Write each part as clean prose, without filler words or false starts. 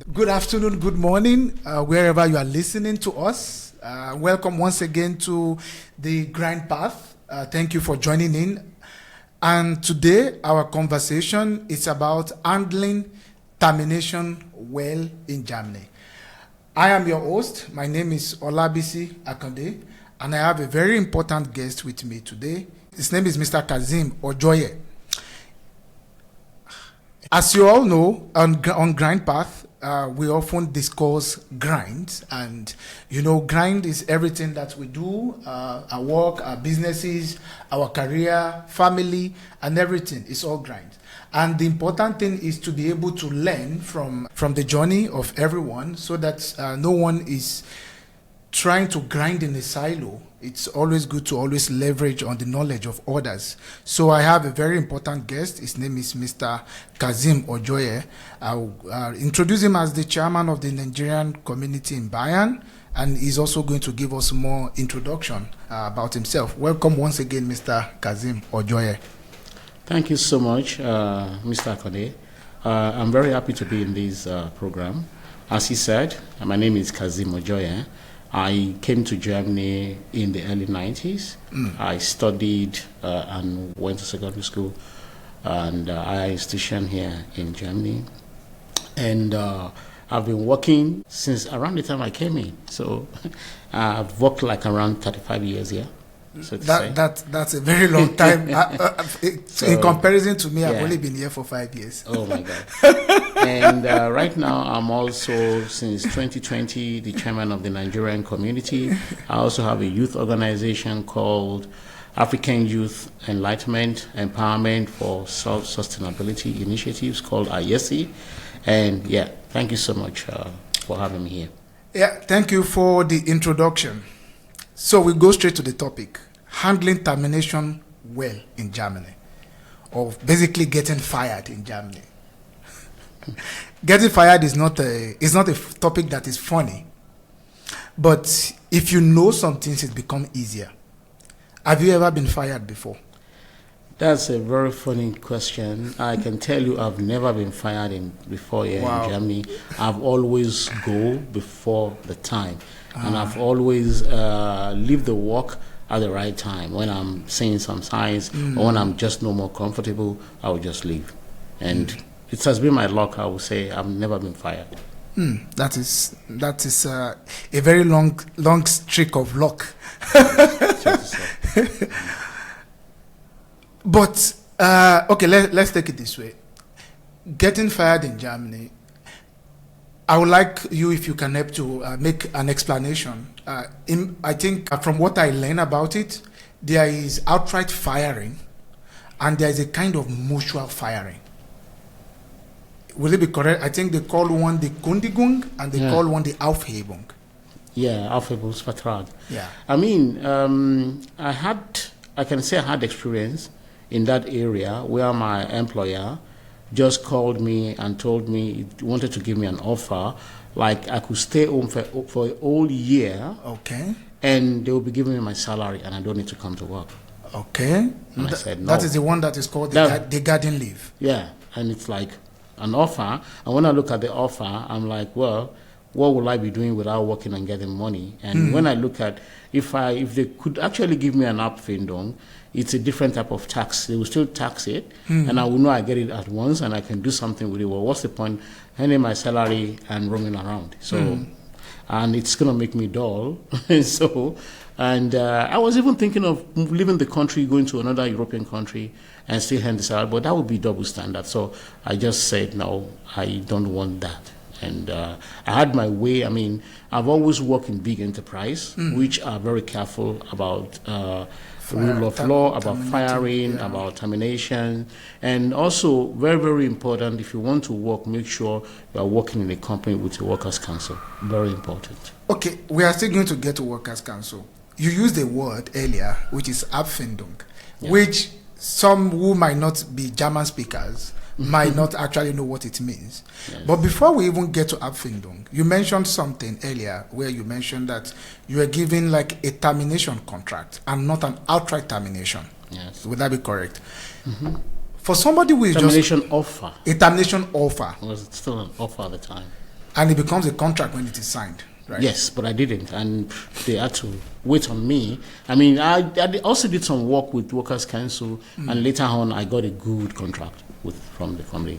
Good afternoon, good morning, wherever you are listening to us. Welcome once again to the Grind Path. Thank you for joining in. And today, our conversation is about handling termination well in Germany. I am your host. My name is Olabisi Akande, and I have a very important guest with me today. His name is Mr. Kazeem Ojoye. As you all know, on Grind Path, we often discuss grind, and grind is everything that we do, our work, our businesses, our career, family, and everything. It's all grind. And the important thing is to be able to learn from the journey of everyone, so that no one is trying to grind in a silo. It's always good to always leverage on the knowledge of others. So I have a very important guest. His name is Mr. Kazeem Ojoye. I'll introduce him as the chairman of the Nigerian Community in Bayern, and he's also going to give us more introduction about himself. Welcome once again, Mr. Kazeem Ojoye. Thank you so much, Mr. Akande. I'm very happy to be in this program. As he said, my name is Kazeem Ojoye. I came to Germany in the early 90s. I studied and went to secondary school and higher institution here in Germany. And I've been working since around the time I came in. So I've worked like around 35 years here. So that's a very long time. In comparison to me, I've only been here for 5 years. Oh my God. And right now, I'm also, since 2020, the chairman of the Nigerian Community. I also have a youth organization called African Youth Enlightenment Empowerment for Self-Sustainability Initiatives, called IESI. And thank you so much for having me here. Yeah, thank you for the introduction. So we go straight to the topic: handling termination well in Germany, or basically getting fired in Germany. Getting fired is not a topic that is funny, but if you know some things, it becomes easier. Have you ever been fired before? That's a very funny question. I can tell you I've never been fired before here in Germany. I've always go before the time. And I've always leave the work at the right time. When I'm seeing some signs or when I'm just no more comfortable, I will just leave. And it has been my luck, I would say. I've never been fired. That is a very long streak of luck. But okay, let's take it this way. Getting fired in Germany, I would like you, if you can help to make an explanation. I think from what I learned about it, there is outright firing and there is a kind of mutual firing. Will it be correct? I think they call one the Kündigung and they call one the Aufhebung. Yeah, Aufhebungsvertrag. Yeah. I mean, I can say I had experience in that area where my employer just called me and told me he wanted to give me an offer, like I could stay home for a whole year. Okay. And they will be giving me my salary and I don't need to come to work. Okay. And I said no. That is the one that is called the garden leave. Yeah. And it's like an offer. And when I look at the offer, I'm like, well, what will I be doing without working and getting money? And when I look at, if they could actually give me an Abfindung, it's a different type of tax. They will still tax it, and I will know I get it at once, and I can do something with it. Well, what's the point earning my salary and roaming around? So, and it's going to make me dull. I was even thinking of leaving the country, going to another European country, and still earn the salary, but that would be double standard. So I just said, no, I don't want that. And I had my way. I mean, I've always worked in big enterprise, which are very careful about rule of law, about firing, about termination. And also, very, very important, if you want to work, make sure you are working in a company with a workers' council. Very important. Okay, we are still going to get to workers' council. You used a word earlier, which is Abfindung, which some who might not be German speakers might not actually know what it means. Yes. But before we even get to Abfindung, you mentioned something earlier where you mentioned that you were given like a termination contract and not an outright termination. Yes. Would that be correct? For somebody who is termination offer. A termination offer. It was still an offer at the time. And it becomes a contract when it is signed, right? Yes, but I didn't, and they had to wait on me. I mean, I also did some work with Workers' Council, and later on, I got a good contract from the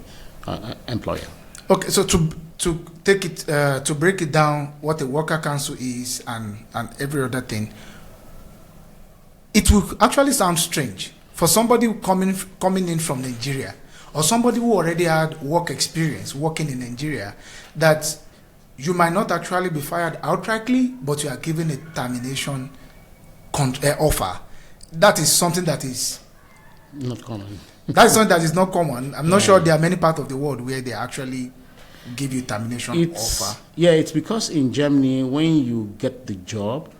employer. Okay, so to take it to break it down, what a Worker Council is and every other thing, it will actually sound strange for somebody coming in from Nigeria, or somebody who already had work experience working in Nigeria, that you might not actually be fired outrightly, but you are given a termination offer. That is something that is not common. That is something that is not common. I'm not sure there are many parts of the world where they actually give you termination offer. Yeah, it's because in Germany, when you get the job,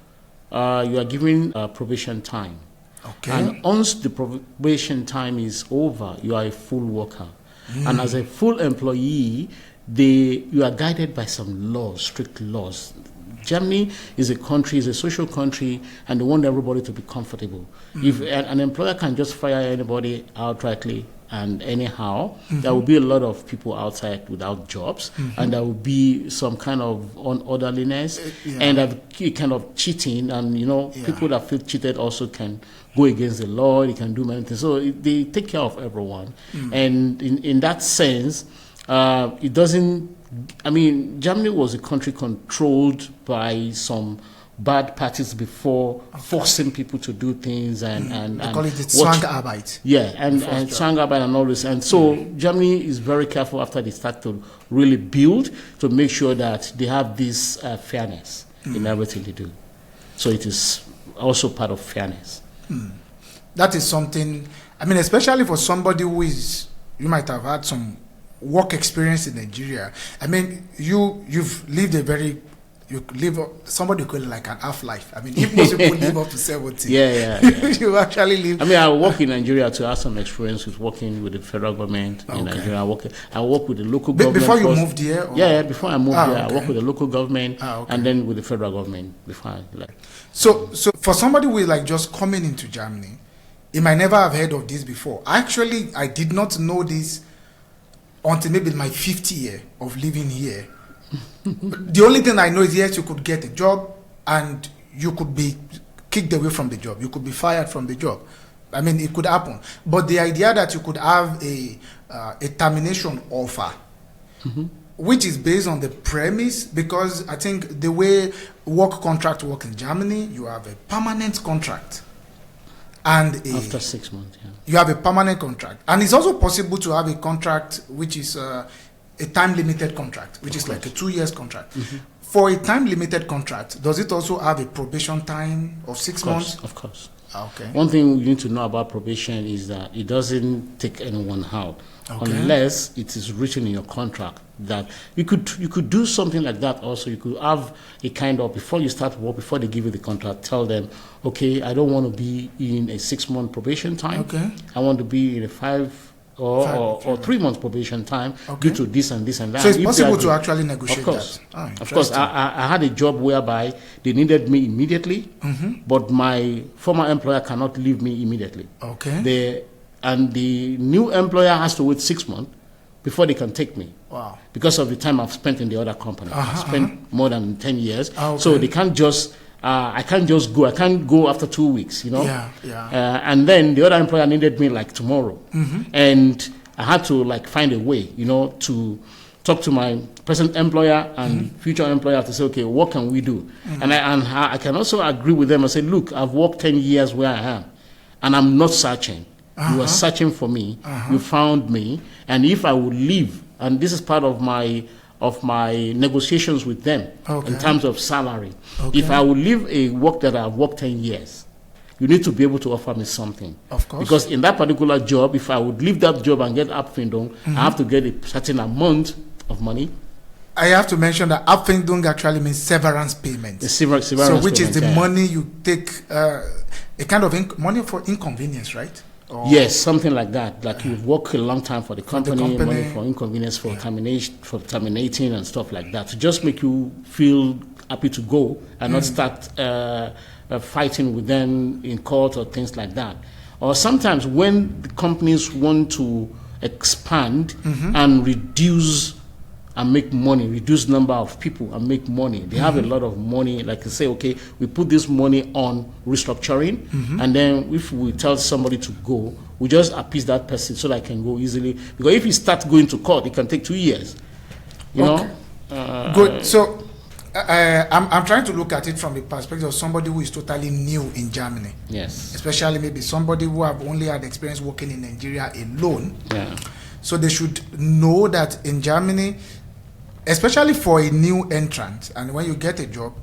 you are given probation time. Okay. And once the probation time is over, you are a full worker. And as a full employee, you are guided by some laws, strict laws. Germany is a social country, and they want everybody to be comfortable. If an employer can just fire anybody outrightly and anyhow, there will be a lot of people outside without jobs, and there will be some kind of unorderliness and a kind of cheating, and people that feel cheated also can go against the law. They can do many things. So they take care of everyone, and in that sense, it doesn't. I mean, Germany was a country controlled by some bad parties before forcing people to do things and they call it Arbeit. Yeah, and Arbeit and all this. And so Germany is very careful after they start to really build to make sure that they have this fairness in everything they do. So it is also part of fairness. That is something, I mean, especially for somebody who is, you might have had some work experience in Nigeria. I mean, you've lived somebody could like an half-life. I mean, if most people live up to 70, you actually live. I mean, I work in Nigeria to have some experience with working with the federal government in Nigeria. I work with the local government. Before you moved here? Or? Yeah, before I moved here, I work with the local government and then with the federal government before I left. So for somebody who is like just coming into Germany, he might never have heard of this before. Actually, I did not know this until maybe my 50th year of living here. The only thing I know is, yes, you could get a job and you could be kicked away from the job. You could be fired from the job. I mean, it could happen. But the idea that you could have a termination offer, which is based on the premise, because I think the way work contract work in Germany, you have a permanent contract. And after 6 months, you have a permanent contract. And it's also possible to have a contract which is a time-limited contract, which is like a 2 years contract. For a time-limited contract, does it also have a probation time of 6 months? Of course. Okay. One thing you need to know about probation is that it doesn't take anyone out unless it is written in your contract that you could do something like that. Also, you could have a kind of, before you start work, before they give you the contract, tell them, okay, I don't want to be in a 6 month probation time. I want to be in a 5 or 3 months probation time due to this and this and that. So it's possible to actually negotiate that. Of course, I had a job whereby they needed me immediately, but my former employer cannot leave me immediately. And the new employer has to wait 6 months before they can take me. Wow. Because of the time I've spent in the other company. I've spent more than 10 years. So they can't just, I can't just go. I can't go after 2 weeks, and then the other employer needed me like tomorrow. And I had to like find a way, to talk to my present employer and future employer to say, okay, what can we do? And I can also agree with them and say, look, I've worked 10 years where I am, and I'm not searching. You were searching for me. You found me. And if I would leave, and this is part of my negotiations with them in terms of salary. If I would leave a work that I've worked 10 years, you need to be able to offer me something. Of course. Because in that particular job, if I would leave that job and get Abfindung, I have to get a certain amount of money. I have to mention that Abfindung actually means severance payment. The severance so which payment, is the money you take, a kind of money for inconvenience, right? Yes, something like that. Like you work a long time for the company, money for inconvenience, for terminating and stuff like that. To just make you feel happy to go and not start fighting with them in court or things like that. Or sometimes when the companies want to expand and reduce and make money, reduce number of people and make money. They have a lot of money, like you say, okay, we put this money on restructuring, and then if we tell somebody to go, we just appease that person so that I can go easily. Because if you start going to court, it can take 2 years. You know? Good. So I'm trying to look at it from the perspective of somebody who is totally new in Germany. Yes. Especially maybe somebody who have only had experience working in Nigeria alone. Yeah. So they should know that in Germany, especially for a new entrant, and when you get a job,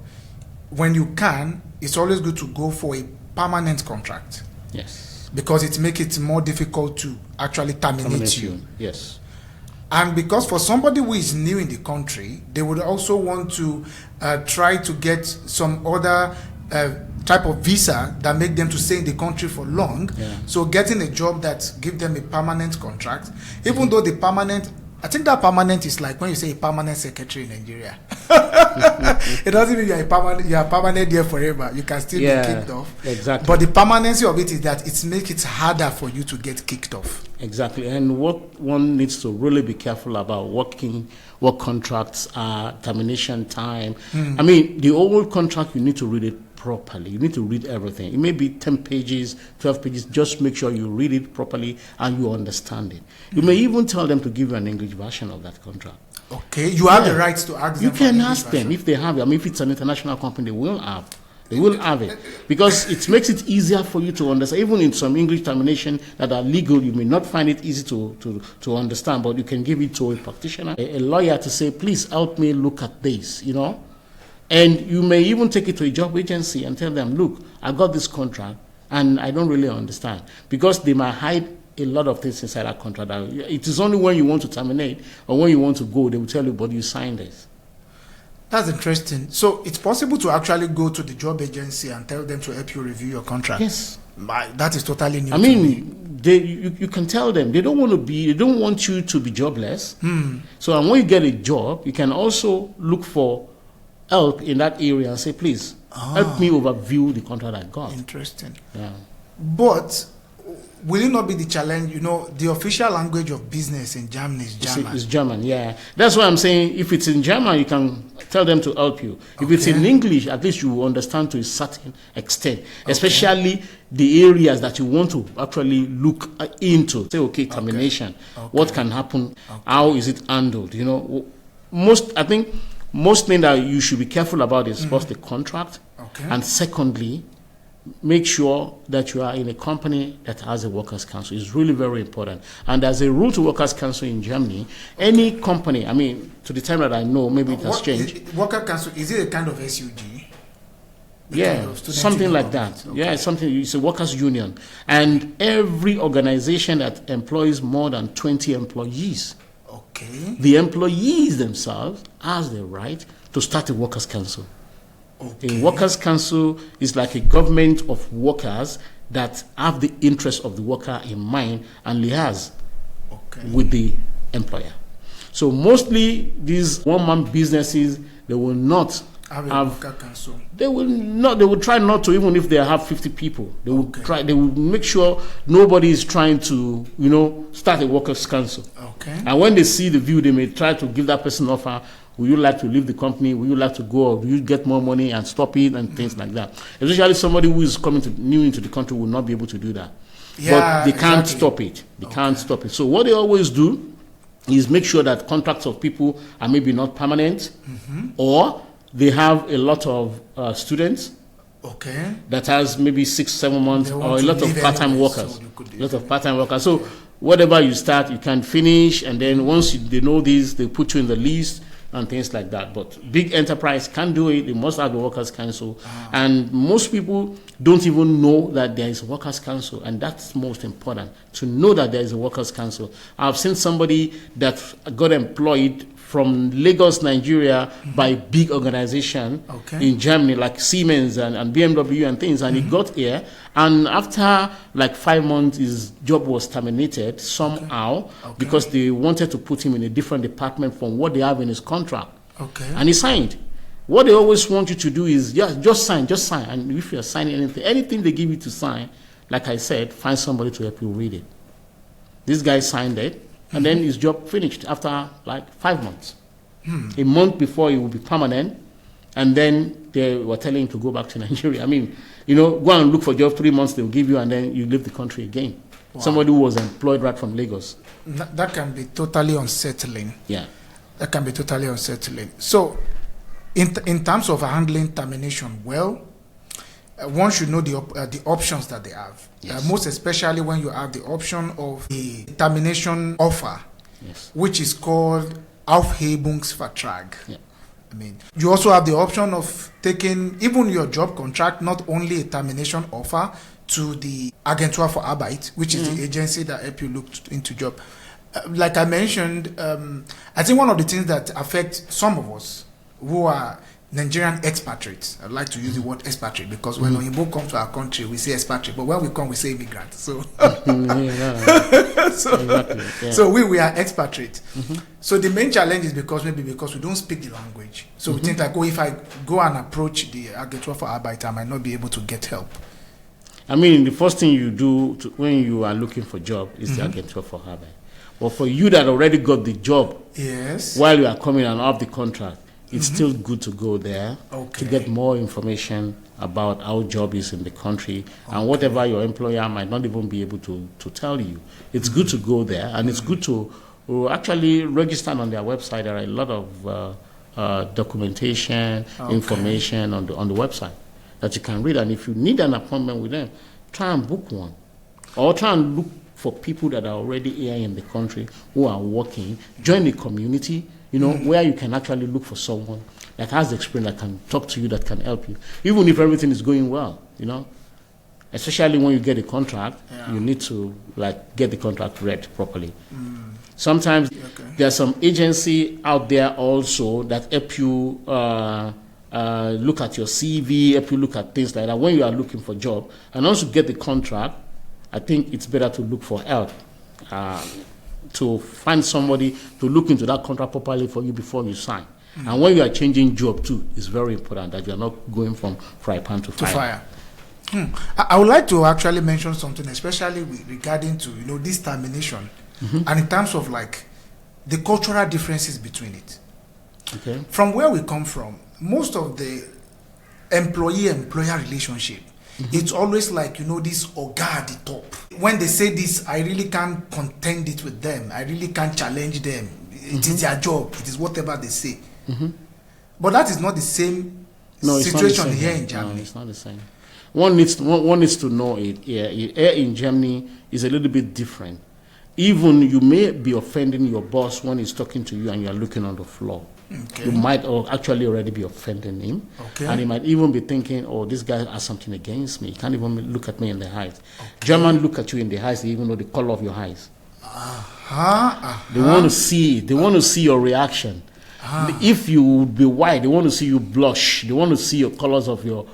when you can, it's always good to go for a permanent contract. Yes. Because it makes it more difficult to actually terminate you. Yes. And because for somebody who is new in the country, they would also want to try to get some other type of visa that make them to stay in the country for long. Yeah. So getting a job that give them a permanent contract, even though the permanent, I think that permanent is like when you say a permanent secretary in Nigeria. It doesn't mean you are permanent there forever. You can still be kicked off. Exactly. But the permanency of it is that it makes it harder for you to get kicked off. Exactly. And what one needs to really be careful about what contracts are, termination time. I mean, the old contract, you need to read it properly. You need to read everything. It may be 10 pages, 12 pages. Just make sure you read it properly and you understand it. You may even tell them to give you an English version of that contract. Okay, you have the rights to ask them. You can ask them if they have it. I mean, if it's an international company, they will have. They will have it because it makes it easier for you to understand. Even in some English termination that are legal, you may not find it easy to understand, but you can give it to a practitioner, a lawyer, to say, please help me look at this, you know. And you may even take it to a job agency and tell them, look, I got this contract and I don't really understand, because they might hide a lot of things inside that contract. It is only when you want to terminate or when you want to go, they will tell you, but you signed this. That's interesting. So it's possible to actually go to the job agency and tell them to help you review your contract. Yes. That is totally new. I mean, you can tell them they don't want you to be jobless. So and when you get a job, you can also look for help in that area and say, please help me overview the contract I got. Interesting. Yeah. But will it not be the challenge? You know, the official language of business in Germany is German. It's German, yeah. That's why I'm saying if it's in German, you can tell them to help you. If it's in English, at least you will understand to a certain extent, especially the areas that you want to actually look into. Say, okay, termination. What can happen? How is it handled? You know, I think most thing that you should be careful about is first the contract, and secondly, make sure that you are in a company that has a workers' council. It's really very important. And there's a rule to workers' council in Germany. Any company, I mean, to the time that I know, maybe it has changed. Worker council, is it a kind of SUG? Yeah, something like that. Yeah, it's a workers' union. And every organization that employs more than 20 employees, the employees themselves has the right to start a workers' council. A workers' council is like a government of workers that have the interest of the worker in mind and liaise with the employer. So mostly these one-man businesses, they will not have worker council. They will try not to, even if they have 50 people. They will try. They will make sure nobody is trying to, start a workers' council. And when they see the view, they may try to give that person offer. Would you like to leave the company? Would you like to go? Or will you get more money and stop it and things like that? Especially somebody who is new into the country will not be able to do that. But they can't stop it. They can't stop it. So what they always do is make sure that contracts of people are maybe not permanent, or they have a lot of students that has maybe 6-7 months, or a lot of part-time workers. So whatever you start, you can finish, and then once they know this, they put you in the list and things like that. But big enterprise can't do it. They must have the workers' council. And most people don't even know that there is a workers' council, and that's most important, to know that there is a workers' council. I've seen somebody that got employed from Lagos, Nigeria, by big organization in Germany, like Siemens and BMW and things, and he got here, and after like 5 months, his job was terminated somehow because they wanted to put him in a different department from what they have in his contract. And he signed. What they always want you to do is just sign. And if you're signing anything they give you to sign, like I said, find somebody to help you read it. This guy signed it, and then his job finished after like 5 months. A month before it will be permanent, and then they were telling him to go back to Nigeria. I mean, go and look for a job, 3 months they will give you, and then you leave the country again. Wow. Somebody who was employed right from Lagos. That can be totally unsettling. Yeah. That can be totally unsettling. So, in terms of handling termination, well, one should know the options that they have. Yes. Most especially when you have the option of the termination offer, yes, which is called Aufhebungsvertrag. Yeah. I mean, you also have the option of taking even your job contract, not only a termination offer, to the Agentur for Arbeit, which is the agency that help you look into job. Like I mentioned, I think one of the things that affect some of us who are Nigerian expatriates, I'd like to use the word expatriate because when Oyinbo come to our country, we say expatriate, but when we come, we say immigrant. So, so we are expatriate. So the main challenge is because we don't speak the language. So we think like, if I go and approach the Agentur for Arbeit, I might not be able to get help. I mean, the first thing you do when you are looking for a job is the Agentur for Arbeit. But for you that already got the job, yes, while you are coming and off the contract, it's still good to go there to get more information about how job is in the country and whatever your employer might not even be able to tell you. It's good to go there, and it's good to actually register on their website. There are a lot of documentation, information on the website that you can read. And if you need an appointment with them, try and book one, or try and look for people that are already here in the country who are working. Join the community, where you can actually look for someone that has the experience, that can talk to you, that can help you, even if everything is going well, Especially when you get a contract, you need to get the contract read properly. Sometimes there's some agency out there also that help you look at your CV, help you look at things like that when you are looking for a job. And once you get the contract, I think it's better to look for help, to find somebody to look into that contract properly for you before you sign. And when you are changing job too, it's very important that you are not going from fry pan to fire. I would like to actually mention something, especially regarding to this termination, and in terms of the cultural differences between it. Okay. From where we come from, most of the employee-employer relationship, it's always this oga at the top. When they say this, I really can't contend it with them. I really can't challenge them. It is their job. It is whatever they say. But that is not the same situation here in Germany. No, it's not the same. One needs to know it. Here in Germany is a little bit different. Even you may be offending your boss when he's talking to you and you are looking on the floor. Okay. You might actually already be offending him. Okay. And he might even be thinking, oh, this guy has something against me. He can't even look at me in the eyes. Okay. German look at you in the eyes, they even know the color of your eyes. They want to see it. They want to see your reaction. If you would be white, they want to see you blush. They want to see your colors of your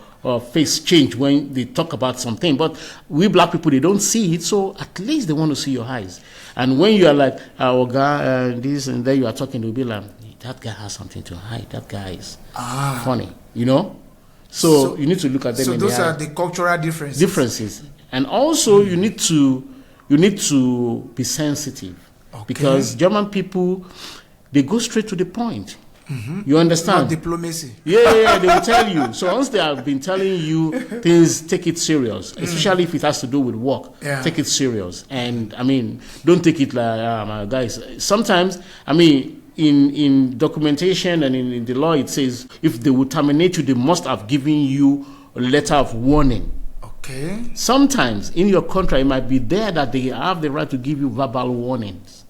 face change when they talk about something. But we black people, they don't see it, so at least they want to see your eyes. And when you are like, oh, God, this and then you are talking, they'll be like, that guy has something to hide. That guy is funny, So you need to look at them. So in those the are eye. the cultural differences. And also you need to be sensitive, because German people, they go straight to the point. You understand? Not diplomacy. Yeah, they will tell you. So once they have been telling you things, take it serious, especially if it has to do with work. Take it serious. And don't take it like, my guys. Sometimes, in documentation and in the law, it says if they will terminate you, they must have given you a letter of warning. Okay. Sometimes in your contract, it might be there that they have the right to give you verbal warnings.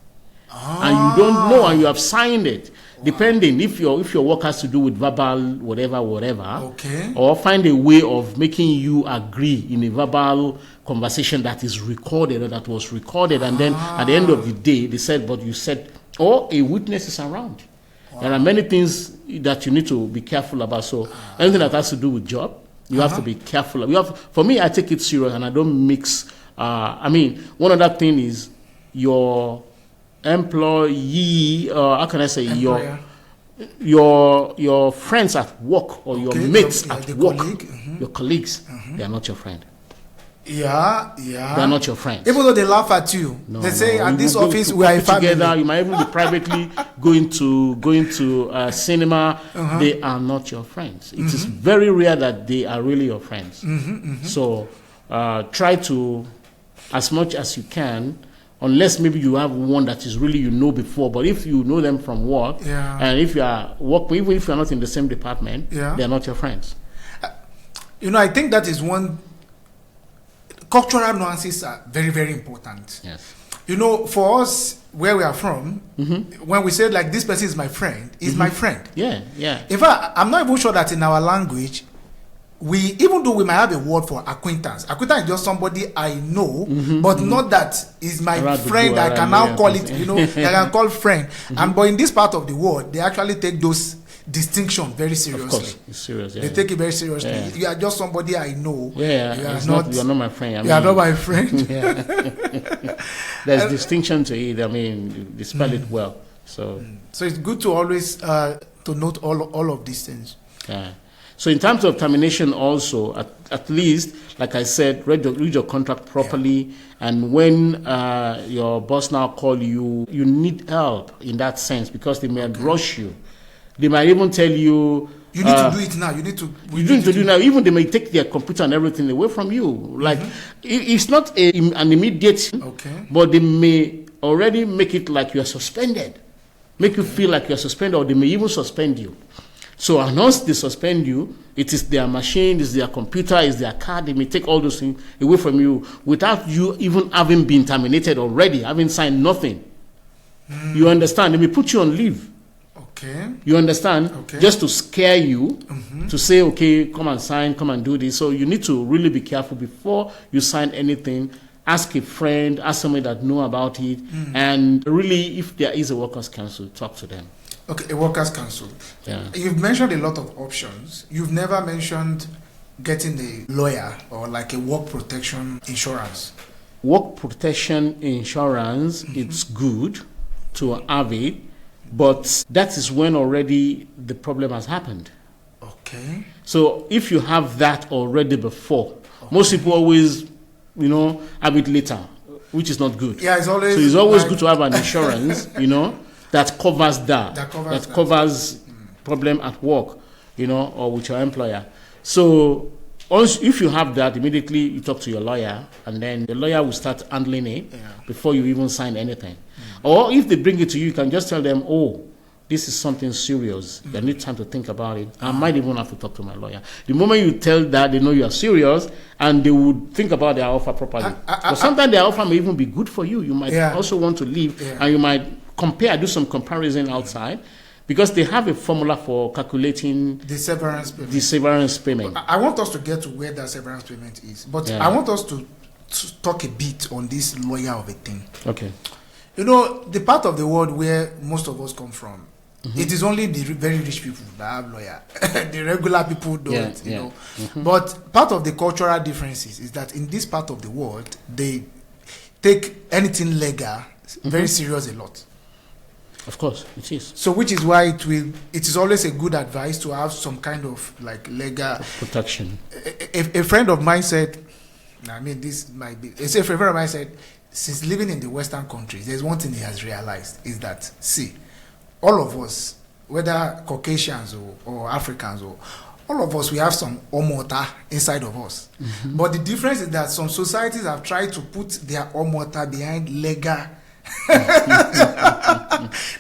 And you don't know, and you have signed it. Depending if your work has to do with verbal whatever, or find a way of making you agree in a verbal conversation that is recorded or that was recorded, and then at the end of the day they said, but you said, or a witness is around. There are many things that you need to be careful about. So anything that has to do with job, you have to be careful. For me, I take it serious and I don't mix. One other thing is your employee, how can I say, employer. your friends at work or your mates at work, colleague. your colleagues, they are not your friend. Yeah. They're not your friends. Even though they laugh at you, they say at this office we are a family. Together. You might even be privately going to cinema. They are not your friends. It is very rare that they are really your friends. So try to, as much as you can, unless maybe you have one that is really before. But if you know them from work, and if you are working, even if you are not in the same department, they are not your friends. I think that is one. Cultural nuances are very, very important. Yes. For us, where we are from, when we say like this person is my friend, is my friend. Yeah. In fact, I'm not even sure that in our language, even though we might have a word for acquaintance is just somebody I know, but not that is my friend. I can now call it, I can call friend. But in this part of the world, they actually take those distinction very seriously. Of course, it's serious. They take it very seriously. Yeah. You are just somebody I know. Yeah, you are not my friend. You are not my friend. There's distinction to it. They spell it well. So it's good to always to note all of these things. Yeah. So in terms of termination, also at least, like I said, read your contract properly. And when your boss now call you, you need help in that sense because they may rush you. They might even tell you, you need to do it now. You need to do it now. Even they may take their computer and everything away from you. Like it's not an immediate, but they may already make it like you are suspended, make you feel like you are suspended, or they may even suspend you. So once they suspend you, it is their machine, it's their computer, it's their card. They may take all those things away from you without you even having been terminated already, having signed nothing. You understand? They may put you on leave. Okay. You understand? Okay. Just to scare you, to say, okay, come and sign, come and do this. So you need to really be careful before you sign anything. Ask a friend, ask somebody that know about it, and really, if there is a workers' council, talk to them. Okay, a workers' council. Yeah. You've mentioned a lot of options. You've never mentioned getting a lawyer or like a work protection insurance. Work protection insurance, it's good to have it. But that is when already the problem has happened. Okay. So if you have that already before, most people always, have it later, which is not good. Yeah, it's always good to have an insurance, that covers that covers problem at work, or with your employer. So if you have that, immediately you talk to your lawyer, and then the lawyer will start handling it before you even sign anything. Or if they bring it to you, you can just tell them, this is something serious. I need time to think about it. I might even have to talk to my lawyer. The moment you tell that, they know you are serious, and they would think about their offer properly. But sometimes their offer may even be good for you. You might also want to leave, and you might do some comparison outside, because they have a formula for calculating the severance payment. I want us to get to where that severance payment is, but I want us to talk a bit on this lawyer of a thing. Okay. The part of the world where most of us come from, it is only the very rich people that have lawyer. The regular people don't, But part of the cultural differences is that in this part of the world, they take anything legal very serious a lot. Of course, it is. So which is why it is always a good advice to have some kind of like legal protection. A friend of mine said, this might be, a friend of mine said, since living in the Western countries, there's one thing he has realized is that, all of us, whether Caucasians or Africans, all of us, we have some omota inside of us. But the difference is that some societies have tried to put their omota behind legal.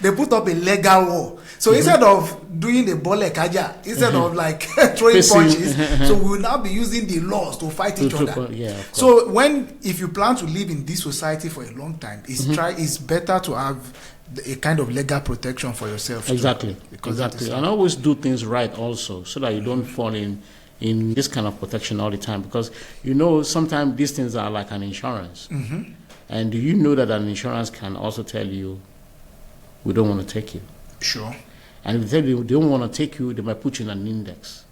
They put up a legal wall. So instead of doing the bole kaja, instead of like throwing punches, so we will now be using the laws to fight each other. So if you plan to live in this society for a long time, it's better to have a kind of legal protection for yourself. Exactly. And always do things right also, so that you don't fall in this kind of protection all the time, because sometimes these things are like an insurance. And do you know that an insurance can also tell you, we don't want to take you? Sure. And if they tell you they don't want to take you, they might put you in an index,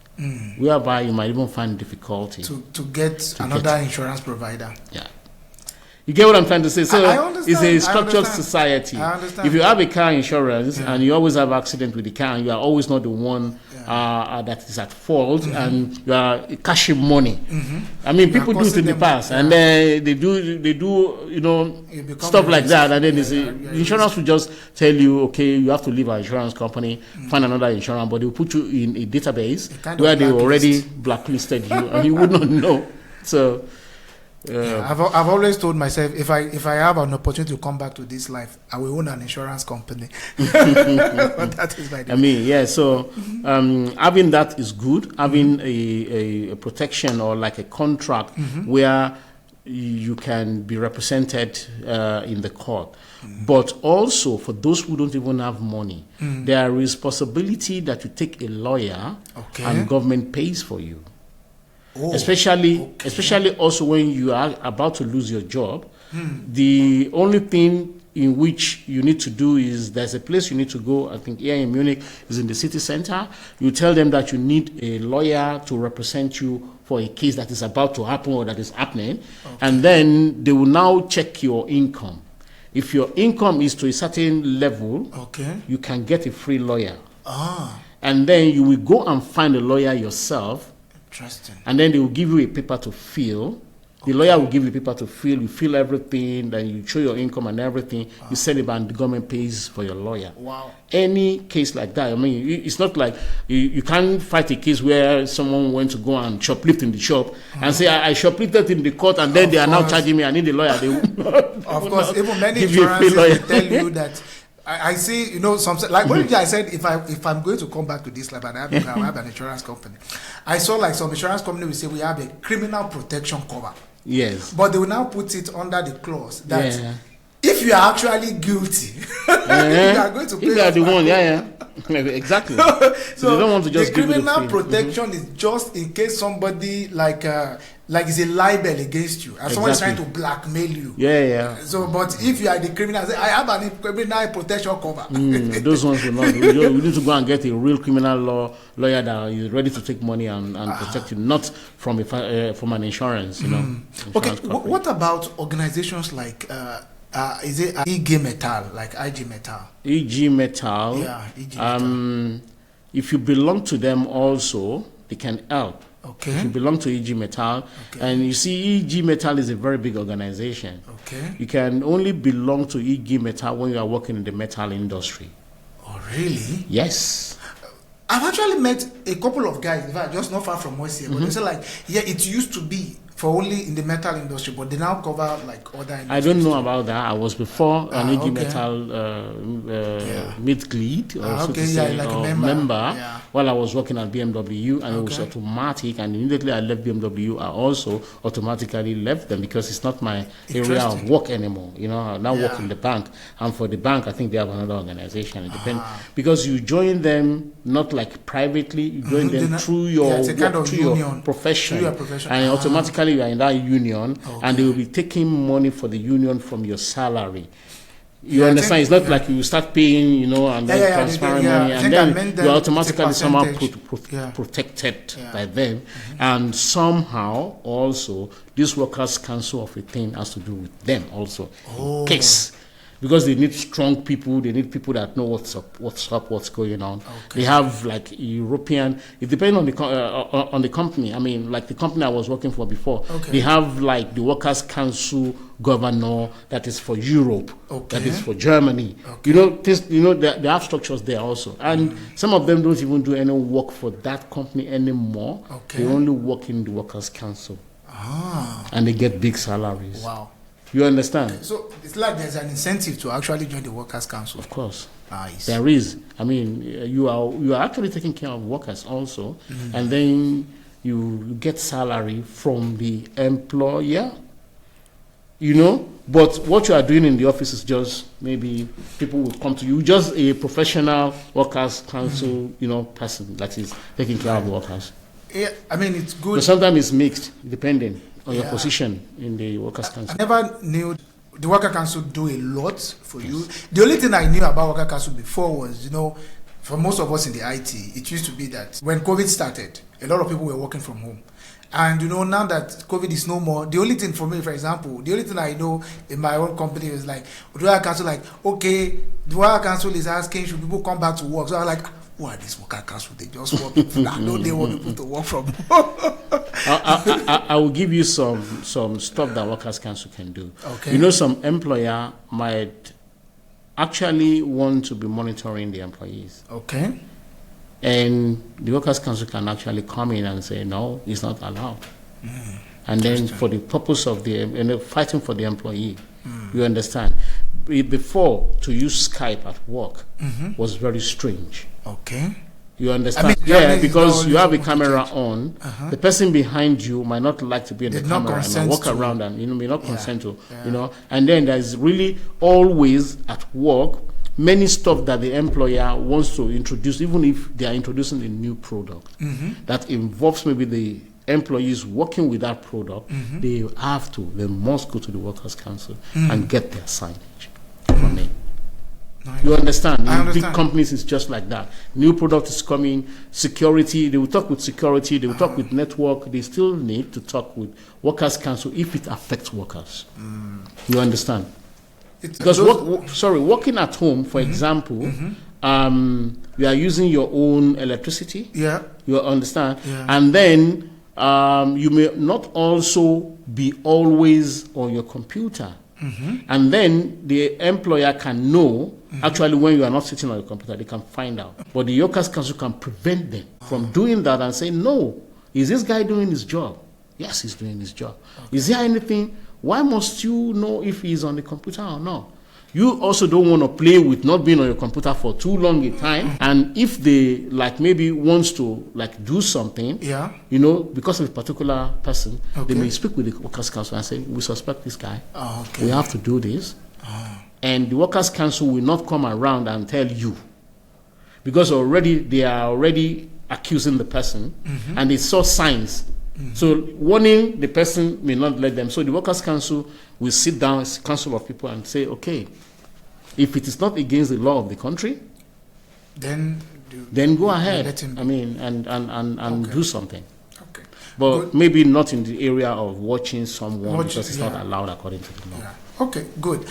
whereby you might even find difficulty to get another insurance provider. Yeah. You get what I'm trying to say? So I understand. It's a structured society. I understand. If you have a car insurance and you always have accident with the car, and you are always not the one that is at fault, and you are cashing money. I mean, people do it in the past, and then they do stuff like that, and then the insurance will just tell you, okay, you have to leave our insurance company, find another insurance, but they will put you in a database where they already blacklisted you, and you would not know. So. I've always told myself, if I have an opportunity to come back to this life, I will own an insurance company. That is my idea. I mean, so having that is good. Having a protection or like a contract where you can be represented in the court. But also for those who don't even have money, there is possibility that you take a lawyer and government pays for you. Especially also when you are about to lose your job. The only thing in which you need to do is there's a place you need to go. I think here in Munich is in the city center. You tell them that you need a lawyer to represent you for a case that is about to happen or that is happening, and then they will now check your income. If your income is to a certain level, you can get a free lawyer. And then you will go and find a lawyer yourself. Interesting. And then they will give you a paper to fill. The lawyer will give you a paper to fill. You fill everything, then you show your income and everything. You send it back, and the government pays for your lawyer. Wow. Any case like that, I mean, it's not like you can't fight a case where someone went to go and shoplift in the shop and say, I shoplifted in the court, and then they are now charging me. I need a lawyer. They of course, even many insurances will tell you that. I see, some like one day I said if I'm going to come back to this lab and I have an insurance company, I saw like some insurance company will say we have a criminal protection cover. Yes. But they will now put it under the clause that if you are actually guilty, you are going to pay. You are the one, exactly. So they don't want to just the criminal protection is just in case somebody like it's a libel against you and someone is trying to blackmail you. So, but if you are the criminal, say, I have a criminal protection cover. Those ones will not. You need to go and get a real criminal lawyer that is ready to take money and protect you, not from an insurance. Okay. What about organizations like? Is it IG Metal, like IG Metal? IG Metal. Yeah, IG Metal. If you belong to them also, they can help. Okay. If you belong to IG Metal, and you see IG Metal is a very big organization. Okay. You can only belong to IG Metal when you are working in the metal industry. Oh, really? Yes. I've actually met a couple of guys, in fact, just not far from us here, but they say like, it used to be for only in the metal industry, but they now cover like other industries. I don't know about that. I was before an IG Metal mid-lead, or so to say, like a member while I was working at BMW, and it was automatic, and immediately I left BMW, I also automatically left them because it's not my area of work anymore. I now work in the bank, and for the bank, I think they have another organization. It depends, because you join them not like privately, you join them through your work, through your profession, and automatically you are in that union, and they will be taking money for the union from your salary. You understand? It's not like you start paying, and then transferring money, and then you're automatically somehow protected by them. And somehow also, this workers' council of a thing has to do with them also. Case. Because they need strong people, they need people that know what's going on. They have like European. It depends on the company. I mean, like the company I was working for before, they have like the workers' council governor that is for Europe, that is for Germany. They have structures there also, and some of them don't even do any work for that company anymore. They only work in the workers' council, and they get big salaries. Wow. You understand? So it's like there's an incentive to actually join the workers' council. Of course. Nice. There is. I mean, you are actually taking care of workers also, and then you get salary from the employer. But what you are doing in the office is just maybe people will come to you, just a professional workers' council, person that is taking care of workers. Yeah, I mean, it's good. But sometimes it's mixed, depending on your position in the workers' council. I never knew the worker council do a lot for you. The only thing I knew about worker council before was, for most of us in the IT, it used to be that when COVID started, a lot of people were working from home. And now that COVID is no more, the only thing for me, for example, the only thing I know in my own company is like, the worker council, the worker council is asking, should people come back to work? So I was like, who are these worker council? They just want people that know they want people to work from home. I will give you some stuff that workers council can do. Okay. You know, some employer might actually want to be monitoring the employees. Okay. And the workers council can actually come in and say, no, it's not allowed. And then for the purpose of the fighting for the employee, you understand. Before, to use Skype at work was very strange. Okay. You understand? I mean, yeah, because you have a camera on. The person behind you might not like to be in the camera and walk around and may not consent to, And then there's really always at work many stuff that the employer wants to introduce, even if they are introducing a new product that involves maybe the employees working with that product. They must go to the workers council and get their signage from it. Nice. You understand? I understand. Big companies is just like that. New product is coming, security, they will talk with security, they will talk with network, they still need to talk with workers council if it affects workers. You understand? Because working at home, for example, you are using your own electricity. Yeah. You understand? Yeah. And then you may not also be always on your computer. And then the employer can know, actually, when you are not sitting on your computer, they can find out. But the workers council can prevent them from doing that and say, no, is this guy doing his job? Yes, he's doing his job. Okay. Is there anything? Why must you know if he's on the computer or not? You also don't want to play with not being on your computer for too long a time. And if they maybe wants to do something, because of a particular person, they may speak with the workers council and say, we suspect this guy. We have to do this. And the workers council will not come around and tell you, because they are already accusing the person and they saw signs. So warning the person may not let them. So the workers council will sit down as a council of people and say, okay, if it is not against the law of the country, then go ahead. I mean, and do something. Okay. But maybe not in the area of watching someone because it's not allowed according to the law. Yeah. Okay, good.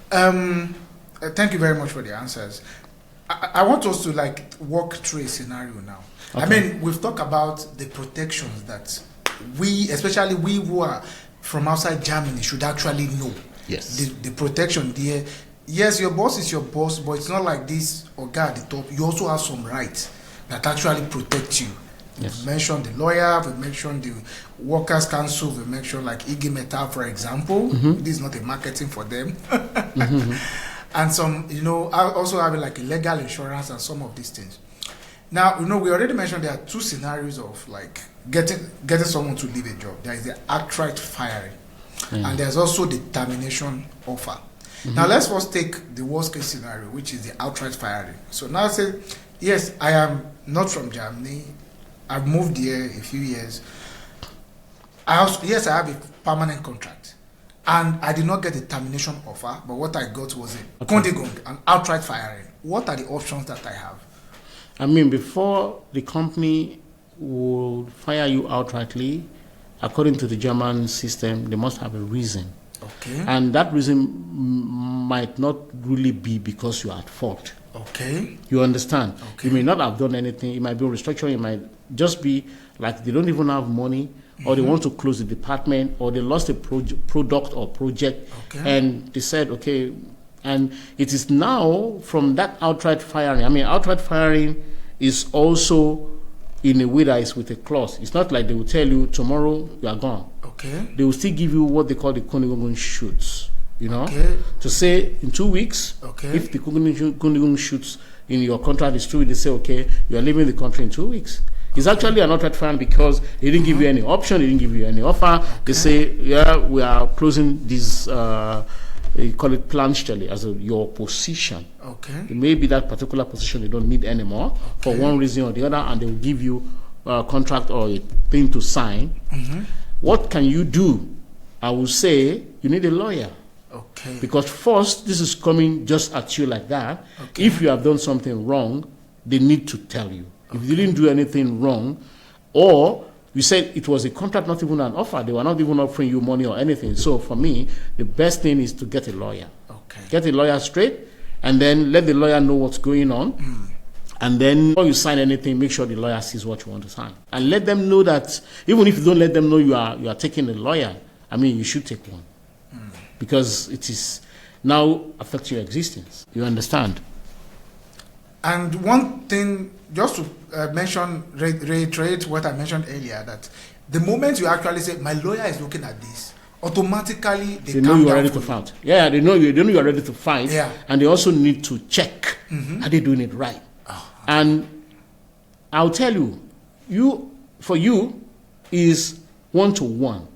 Thank you very much for the answers. I want us to walk through a scenario now. Okay. I mean, we've talked about the protections that especially we who are from outside Germany, should actually know. Yes. The protection there. Yes, your boss is your boss, but it's not like this guy at the top. You also have some rights that actually protect you. Yes. We mentioned the lawyer, we mentioned the workers council, we mentioned IG Metal, for example. This is not a marketing for them. And some, also having a legal insurance and some of these things. Now, we already mentioned there are two scenarios of getting someone to leave a job. There is the outright firing, and there's also the termination offer. Now, let's first take the worst case scenario, which is the outright firing. So now I say, yes, I am not from Germany. I've moved here a few years. I have a permanent contract, and I did not get a termination offer, but what I got was a Kündigung, an outright firing. What are the options that I have? I mean, before the company will fire you outrightly, according to the German system, they must have a reason. Okay. And that reason might not really be because you are at fault. Okay. You understand? Okay. You may not have done anything. It might be restructuring. It might just be they don't even have money, or they want to close the department, or they lost a product or project, and they said, okay. And it is now from that outright firing. I mean, outright firing is also in a way that is with a clause. It's not like they will tell you tomorrow you are gone. Okay. They will still give you what they call the Kündigung shoots. To say in 2 weeks, if the Kündigung shoots in your contract is 2 weeks, they say, okay, you are leaving the country in 2 weeks. It's actually an outright firing because they didn't give you any option, they didn't give you any offer. They say, we are closing this. You call it planstelle as your position. Okay. It may be that particular position they don't need anymore for one reason or the other, and they will give you a contract or a thing to sign. What can you do? I will say you need a lawyer. Okay. Because first, this is coming just at you like that. Okay. If you have done something wrong, they need to tell you. If you didn't do anything wrong, or you said it was a contract, not even an offer. They were not even offering you money or anything. So for me, the best thing is to get a lawyer. Okay. Get a lawyer straight, and then let the lawyer know what's going on. And then before you sign anything, make sure the lawyer sees what you want to sign. And let them know that, even if you don't let them know you are taking a lawyer, I mean, you should take one. Because it is now affecting your existence. You understand? And one thing, just to reiterate what I mentioned earlier, that the moment you actually say, my lawyer is looking at this, automatically they know you are ready to fight. Yeah, they know you are ready to fight. Yeah. And they also need to check, are they doing it right? And I'll tell you, for you is one-to-one.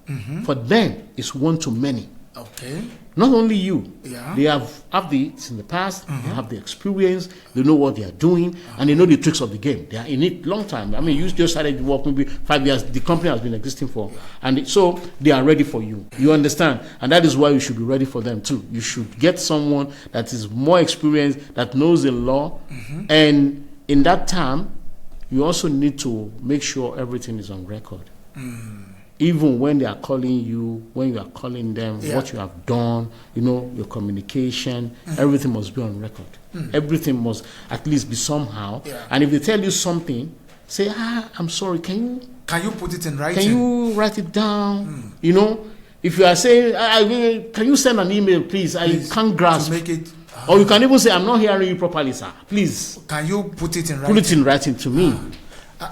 For them, it's one-to-many. Okay. Not only you. Yeah. They have it in the past, they have the experience, they know what they are doing, and they know the tricks of the game. They are in it long time. I mean, you just started work maybe 5 years, the company has been existing for. And so they are ready for you. You understand? And that is why you should be ready for them too. You should get someone that is more experienced, that knows the law, and in that time, you also need to make sure everything is on record. Even when they are calling you, when you are calling them, what you have done, your communication, everything must be on record. Everything must at least be somehow. And if they tell you something, say, I'm sorry, can you put it in writing? Can you write it down? If you are saying, can you send an email, please? I can't grasp. To make it, or you can even say, I'm not hearing you properly, sir. Please. Can you put it in writing? Put it in writing to me.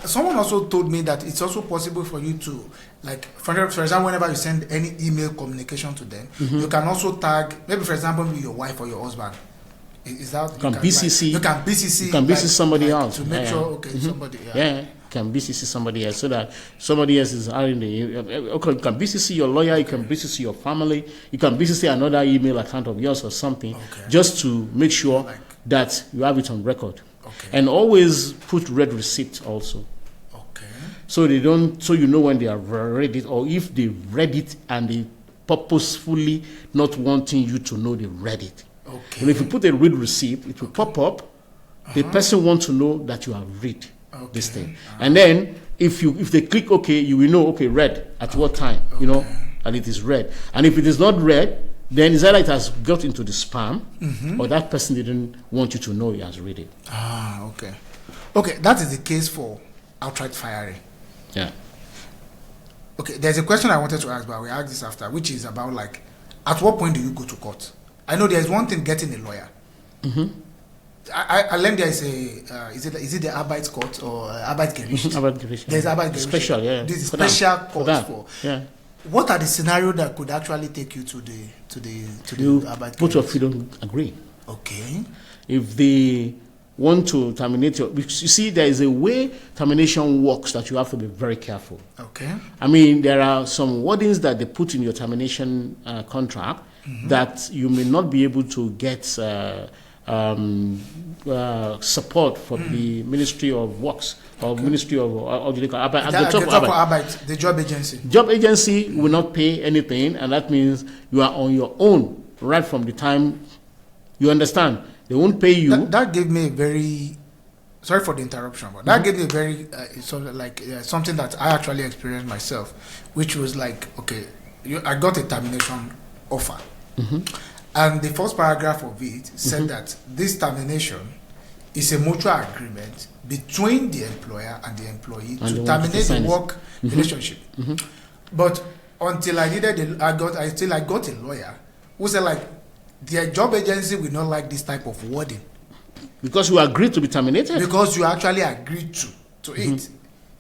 Someone also told me that it's also possible for you to, like, for example, whenever you send any email communication to them, you can also tag, maybe for example, your wife or your husband. Is that you can BCC? You can BCC. You can BCC somebody else to make sure. Somebody. You can BCC somebody else so that somebody else is in the. Okay, you can BCC your lawyer. You can BCC your family. You can BCC another email account of yours or something, just to make sure that you have it on record. And always put red receipt also. So they don't. So you know when they have read it, or if they read it and they purposefully not wanting you to know they read it. And if you put a read receipt, it will pop up. The person wants to know that you have read this thing. And then if they click OK, you will know read at what time, and it is read. And if it is not read, then it's either it has got into the spam, or that person didn't want you to know he has read it. Okay, that is the case for outright firing. Yeah. Okay, there's a question I wanted to ask, but we'll ask this after, which is about, like, at what point do you go to court? I know there's one thing getting a lawyer. I learned there is a is it the Arbeit court or Arbeit Gericht? There's Arbeit Gericht. Special, yeah. This is special court for. Yeah. What are the scenarios that could actually take you to the Arbeit Gericht? Both of you don't agree. Okay. If they want to terminate you see, there is a way termination works that you have to be very careful. Okay. I mean, there are some wordings that they put in your termination contract that you may not be able to get support for the Ministry of Works or Ministry of Arbeit, the job agency. Job agency will not pay anything, and that means you are on your own right from the time. You understand? They won't pay you. That gave me a very, sorry for the interruption, but that gave me a very something that I actually experienced myself, which was like, I got a termination offer. And the first paragraph of it said that this termination is a mutual agreement between the employer and the employee to terminate the work relationship. But until I got a lawyer who said, like, the job agency will not like this type of wording. Because you agreed to be terminated? Because you actually agreed to it.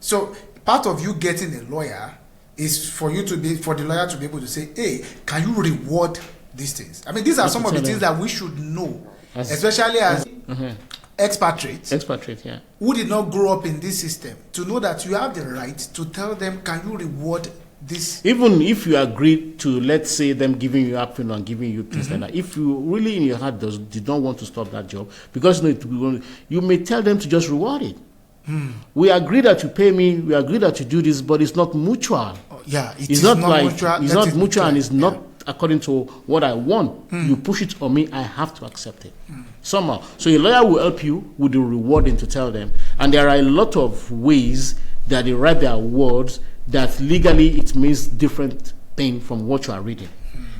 So part of you getting a lawyer is for the lawyer to be able to say, hey, can you reward these things? I mean, these are some of the things that we should know, especially as expatriates. Expatriate, yeah. Who did not grow up in this system, to know that you have the right to tell them, can you reward this? Even if you agree to, let's say, them giving you Abfindung and giving you things like that, if you really in your heart did not want to stop that job, because you may tell them to just reward it. We agree that you pay me, we agree that you do this, but it's not mutual. It's not mutual. It's not mutual, and it's not according to what I want. You push it on me, I have to accept it somehow. So a lawyer will help you with the rewarding to tell them. And there are a lot of ways that they write their words that legally it means different thing from what you are reading.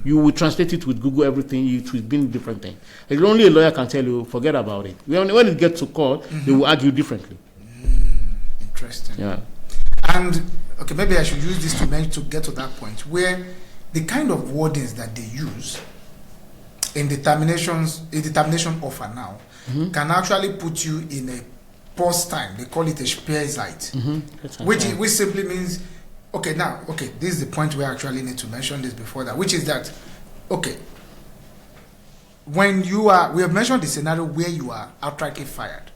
You will translate it with Google, everything. It will be different thing. Only a lawyer can tell you, forget about it. When it gets to court, they will argue differently. Interesting. Yeah. And okay, maybe I should use this to get to that point where the kind of wordings that they use in the termination offer now can actually put you in a pause time. They call it a Speerzeit, which simply means, this is the point where I actually need to mention this before that, which is that, when we have mentioned the scenario where you are outrightly fired.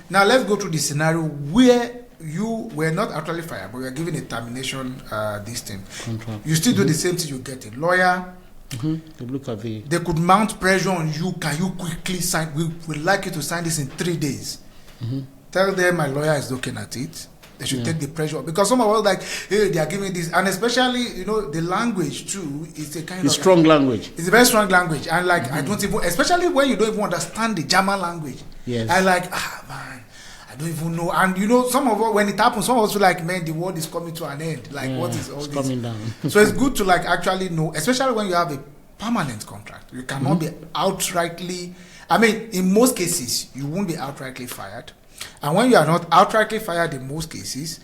Now let's go to the scenario where you were not actually fired, but you are given a termination contract. You still do the same thing. You get a lawyer. They look at they could mount pressure on you. Can you quickly sign? We would like you to sign this in 3 days. Tell them my lawyer is looking at it. They should take the pressure, because some are like, hey, they are giving this, and especially the language too is a kind of strong language. It's a very strong language, and I don't even, especially when you don't even understand the German language. Yes. I man, I don't even know. And some of us, when it happens, some of us feel like, man, the world is coming to an end. What is all this? Coming down. So it's good to actually know, especially when you have a permanent contract. You cannot be outrightly. I mean, in most cases, you won't be outrightly fired. And when you are not outrightly fired, in most cases,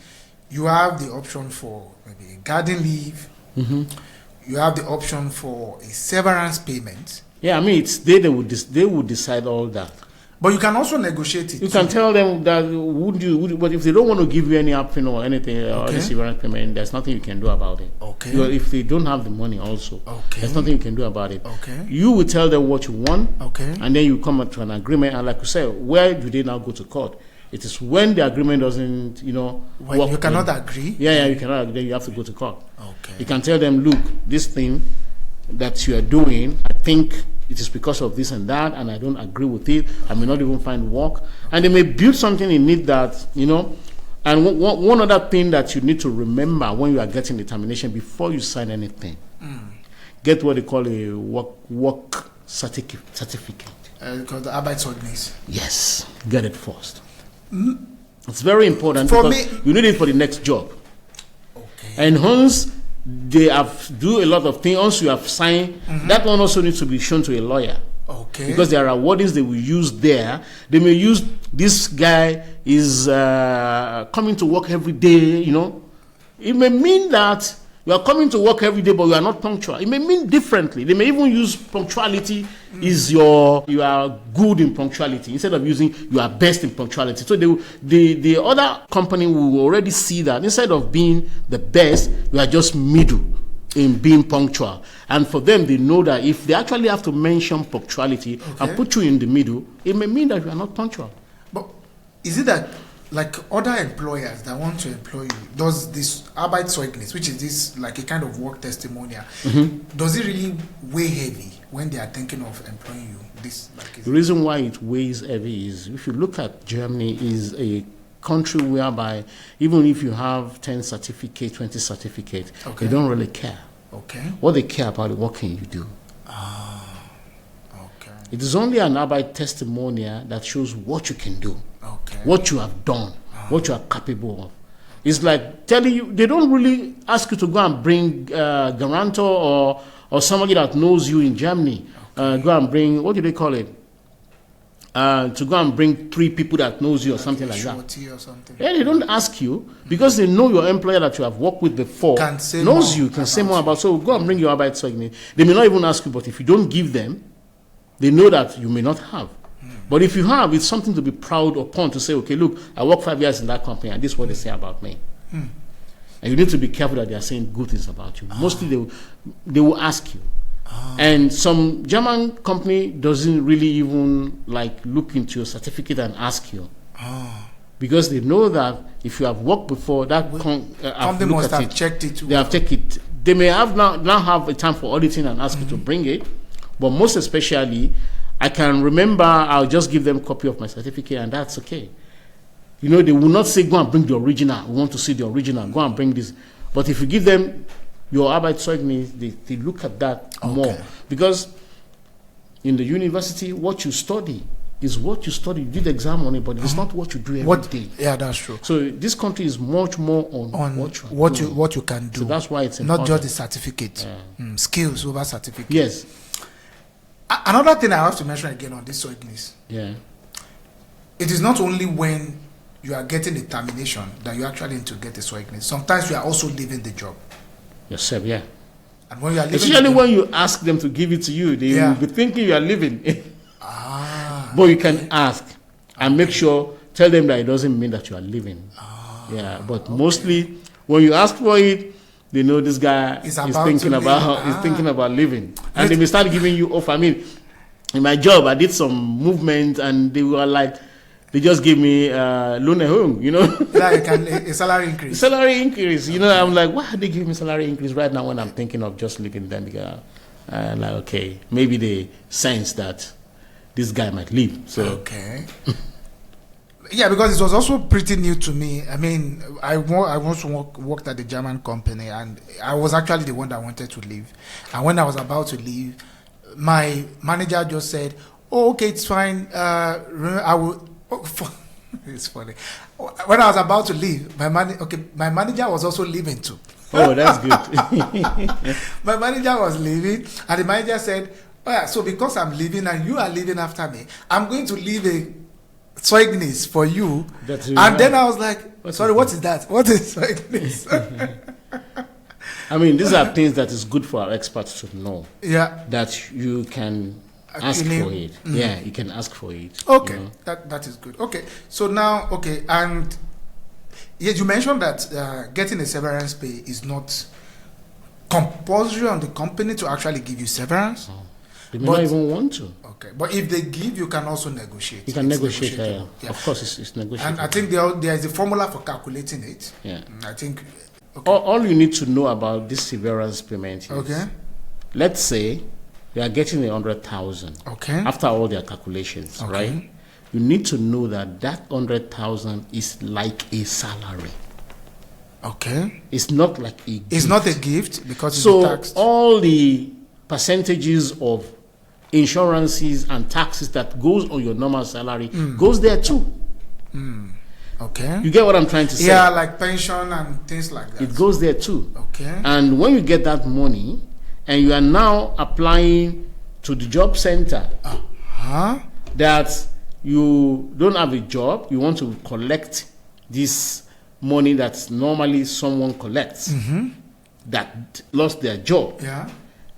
you have the option for maybe a garden leave. You have the option for a severance payment. Yeah, I mean, it's they would decide all that. But you can also negotiate it. You can tell them that but if they don't want to give you any Abfindung or anything or any severance payment, there's nothing you can do about it. If they don't have the money also, there's nothing you can do about it. You will tell them what you want, and then you come up to an agreement. And like you said, where do they now go to court? It is when the agreement doesn't, when you cannot agree. Yeah, you cannot agree. Then you have to go to court. You can tell them, look, this thing that you are doing, I think it is because of this and that, and I don't agree with it. I may not even find work. And they may build something in it that, And one other thing that you need to remember when you are getting the termination before you sign anything, get what they call a work certificate. Called the Arbeitszeugnis. Yes, get it first. It's very important because you need it for the next job. And once they have do a lot of things, once you have signed, that one also needs to be shown to a lawyer. Because there are wordings they will use there. They may use, this guy is coming to work every day, It may mean that you are coming to work every day, but you are not punctual. It may mean differently. They may even use punctuality is you are good in punctuality instead of using you are best in punctuality. So the other company will already see that instead of being the best, you are just middle in being punctual. And for them, they know that if they actually have to mention punctuality and put you in the middle, it may mean that you are not punctual. But is it that, like other employers that want to employ you, does this Arbeitszeugnis, which is this like a kind of work testimonial, does it really weigh heavy when they are thinking of employing you? The reason why it weighs heavy is, if you look at Germany, is a country whereby even if you have 10 certificates, 20 certificates, they don't really care. What they care about is what can you do. It is only an Arbeit testimonial that shows what you can do, what you have done, what you are capable of. It's like telling you, they don't really ask you to go and bring guarantor or somebody that knows you in Germany. Go and bring, what do they call it? To go and bring 3 people that knows you or something like that. Or something. Yeah, they don't ask you because they know your employer that you have worked with before knows you, can say more about. So go and bring your Arbeitszeugnis. They may not even ask you, but if you don't give them, they know that you may not have. But if you have, it's something to be proud upon, to say, okay, look, I worked 5 years in that company, and this is what they say about me. And you need to be careful that they are saying good things about you. Mostly they will ask you. And some German company doesn't really even look into your certificate and ask you. Because they know that if you have worked before, that company must have checked it. They have checked it. They may have now have a time for auditing and ask you to bring it. But most especially, I can remember I'll just give them a copy of my certificate, and that's okay. They will not say, go and bring the original. We want to see the original. Go and bring this. But if you give them your Arbeitszeugnis, they look at that more. Because in the university, what you study is what you study. You did the exam on it, but it's not what you do every day. Yeah, that's true. So this country is much more on what you can do. So that's why it's important. Not just the certificate. Skills over certificate. Yes. Another thing I have to mention again on this Zeugnis. Yeah. It is not only when you are getting a termination that you actually need to get a Zeugnis. Sometimes you are also leaving the job. Yourself, yeah. And when you are leaving, especially when you ask them to give it to you, they will be thinking you are leaving. But you can ask and make sure, tell them that it doesn't mean that you are leaving. Yeah, but mostly when you ask for it, they know this guy is thinking about leaving, and they may start giving you off. I mean, in my job, I did some movement, and they were like, they just gave me loan at home, you know. Like a salary increase. Salary increase, you know. I'm like, why are they giving me salary increase right now when I'm thinking of just leaving them? Because like, okay, maybe they sense that this guy might leave. So okay. Yeah, because it was also pretty new to me. I mean, I once worked at the German company, and I was actually the one that wanted to leave. And when I was about to leave, my manager just said, "Oh, okay, it's fine. I will." It's funny. When I was about to leave, my manager was also leaving too. Oh, that's good. My manager was leaving, and the manager said, "Oh yeah, so because I'm leaving and you are leaving after me, I'm going to leave a Zeugnis for you." And then I was like, "Sorry, what is that? What is Zeugnis?" I mean, these are things that is good for our experts to know. Yeah. That you can ask for it. Yeah, you can ask for it. Okay, you know? that is good. Okay, so now, and yes, you mentioned that getting a severance pay is not compulsory on the company to actually give you severance. Oh. They may not even want to. Okay, but if they give, you can also negotiate. You can negotiate. Yeah. Of course, it's negotiable. And I think there is a formula for calculating it. Yeah. I think. Okay. All you need to know about this severance payment is, let's say you are getting 100,000. Okay. After all their calculations, right? You need to know that 100,000 is like a salary. Okay. It's not like a gift. It's not a gift because it's taxed. All the percentages of insurances and taxes that goes on your normal salary goes there too. Okay. You get what I'm trying to say? Yeah, like pension and things like that. It goes there too. Okay. And when you get that money and you are now applying to the job center that you don't have a job, you want to collect this money that normally someone collects that lost their job. Yeah.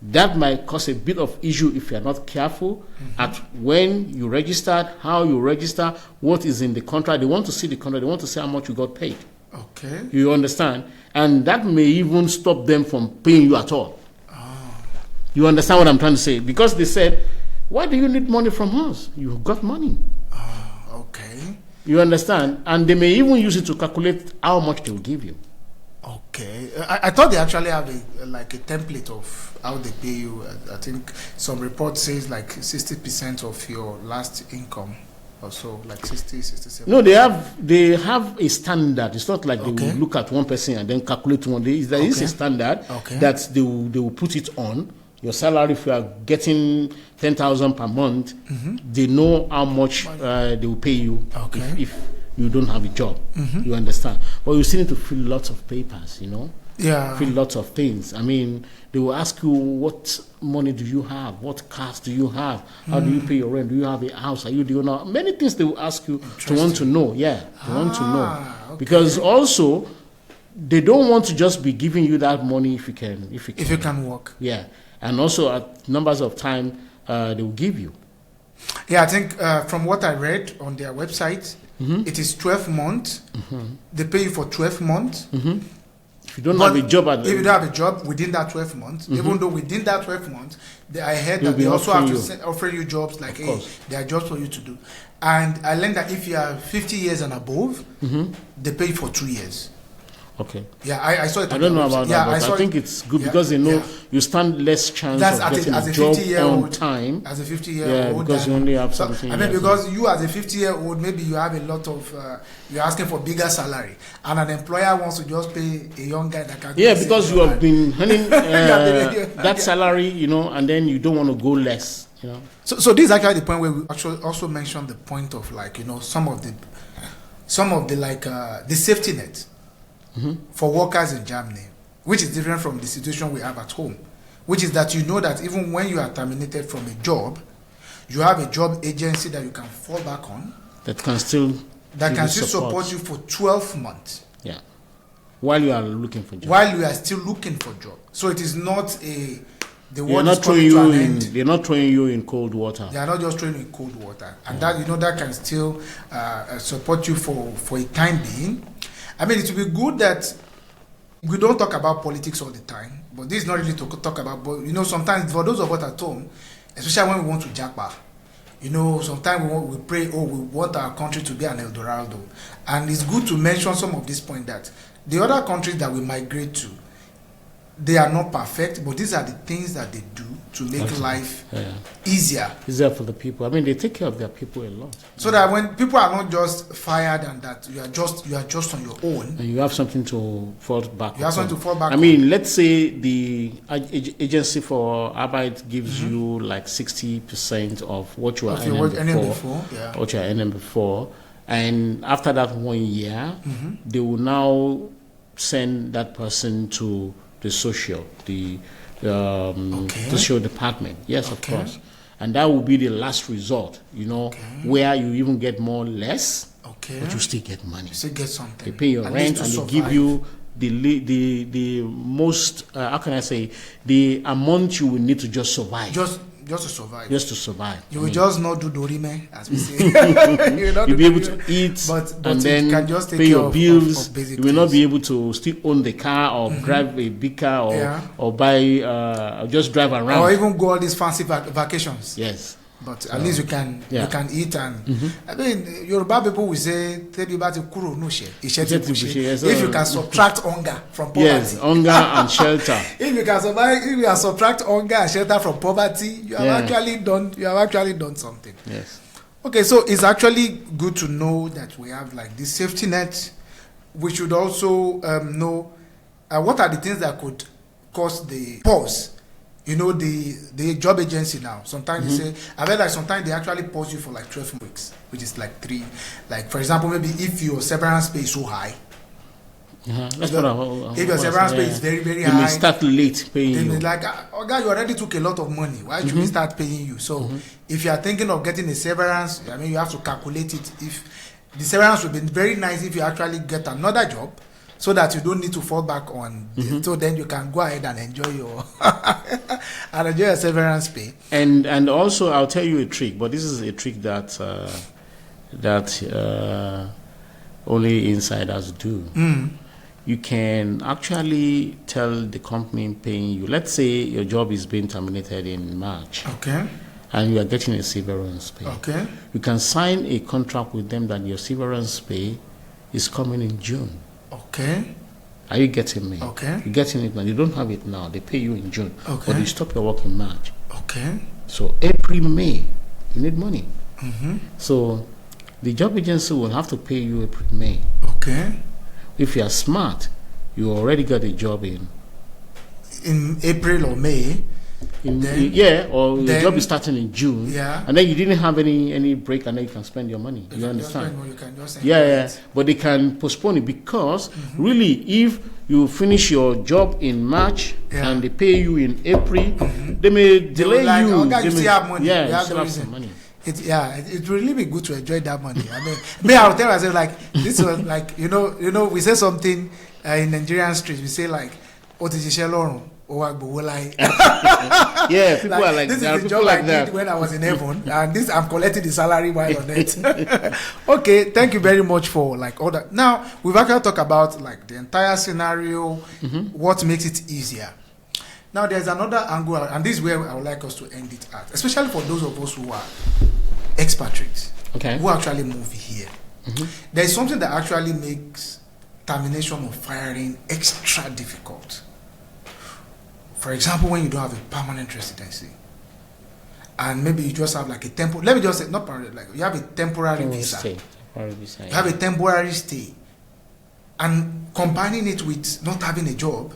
That might cause a bit of issue if you're not careful at when you registered, how you register, what is in the contract. They want to see the contract. They want to see how much you got paid. Okay. You understand? And that may even stop them from paying you at all. You understand what I'm trying to say? Because they said, why do you need money from us? You've got money. Okay. You understand? And they may even use it to calculate how much they will give you. Okay. I thought they actually have a template of how they pay you. I think some report says like 60% of your last income or so, like 60, 67. No, they have a standard. It's not like they will look at one person and then calculate one day. There is a standard that they will put it on. Your salary, if you are getting 10,000 per month, they know how much they will pay you if you don't have a job. You understand? But you still need to fill lots of papers, you know? Yeah. Fill lots of things. I mean, they will ask you, what money do you have? What cars do you have? How do you pay your rent? Do you have a house? Are you the owner? Many things they will ask you to want to know. Yeah, to want to know. Okay. Because also, they don't want to just be giving you that money if you can work. Yeah. And also at numbers of time they will give you. Yeah, I think from what I read on their website, it is 12 months. They pay you for 12 months. If you don't have a job, if you don't have a job within that 12 months, even though within that 12 months, I heard that they also have to offer you jobs like, hey, there are jobs for you to do. And I learned that if you are 50 years and above, they pay you for 2 years. Okay. Yeah, I saw it. I don't know about that, but I think it's good because they know you stand less chance of getting a job on time. As a 50-year-old, because you only have 17 years. Because you as a 50-year-old, maybe you have a lot of, you're asking for bigger salary, and an employer wants to just pay a young guy that can. Yeah, because you have been earning that salary, and then you don't want to go less, So this is actually the point where we actually also mentioned the point of some of the the safety net. For workers in Germany, which is different from the situation we have at home, which is that that even when you are terminated from a job, you have a job agency that you can fall back on that can still support you for 12 months. Yeah, while you are looking for job. While you are still looking for job, so it is not the world is coming to an end. They're not throwing you in cold water. They are not just throwing you in cold water, and that that can still support you for a time being. I mean, it would be good that we don't talk about politics all the time, but this is not really to talk about. But sometimes for those of us at home, especially when we want to jackpot, sometimes we pray, we want our country to be an El Dorado, and it's good to mention some of these points that the other countries that we migrate to, they are not perfect, but these are the things that they do to make life easier for the people. I mean, they take care of their people a lot. So that when people are not just fired and that you are just on your own, and you have something to fall back. You have something to fall back. I mean, let's say the agency for Arbeit gives you like 60% of what you are earning before, what you are earning before, and after that 1 year, they will now send that person to the social department. Yes, of course. And that will be the last resort, where you even get more or less, but you still get money. You still get something. They pay your rent and they give you the most, how can I say, the amount you will need to just survive. Just to survive. Just to survive. You will just not do dorime, as we say. You'll be able to eat and then you can just take pay your bills. Of basic you will not be able to still own the car or drive a big car or buy, or just drive around. Or even go all these fancy vacations. Yes. But at least you can eat and I mean Yoruba people will say if you can subtract hunger from poverty. Yes, hunger and shelter. If you can subtract hunger and shelter from poverty, you have actually done something. Yes. Okay, so it's actually good to know that we have like this safety net. We should also know what are the things that could cause the pause. The job agency now, sometimes they say, I read like sometimes they actually pause you for like 12 weeks, which is like 3. Like, for example, maybe if your severance pay is so high, that's if your severance pay is very, very high, they may start late paying you. Like, oh God, you already took a lot of money. Why should we start paying you? So, if you are thinking of getting a severance, I mean, you have to calculate it. If the severance would be very nice if you actually get another job, so that you don't need to fall back on. So then you can go ahead and enjoy your severance pay. And also, I'll tell you a trick, but this is a trick that only insiders do. You can actually tell the company paying you. Let's say your job is being terminated in March. Okay. And you are getting a severance pay. Okay. You can sign a contract with them that your severance pay is coming in June. Okay. Are you getting me? Okay. You're getting it now. You don't have it now. They pay you in June. Okay. But you stop your work in March. Okay. So April, May, you need money. So the job agency will have to pay you April, May. Okay. If you are smart, you already got a job in April or May. Or the job is starting in June, and then you didn't have any break, and then you can spend your money. You understand? But they can postpone it because really, if you finish your job in March and they pay you in April, they may delay you. You still have money. Yeah, you still have some money. It will really be good to enjoy that money. I mean, I'll tell myself like this was like we say something in Nigerian streets. We say like, yeah, people are like this that. Is the job I did when I was in heaven, and this I'm collecting the salary while on it. Okay, thank you very much for like all that. Now we've actually talked about like the entire scenario, what makes it easier. Now there's another angle, and this is where I would like us to end it at, especially for those of us who are expatriates, who actually move here. There is something that actually makes termination or firing extra difficult? For example, when you don't have a permanent residency, and maybe you just have like a temporary, let me just say, not permanent, like you have a temporary visa. You have a temporary stay. And combining it with not having a job,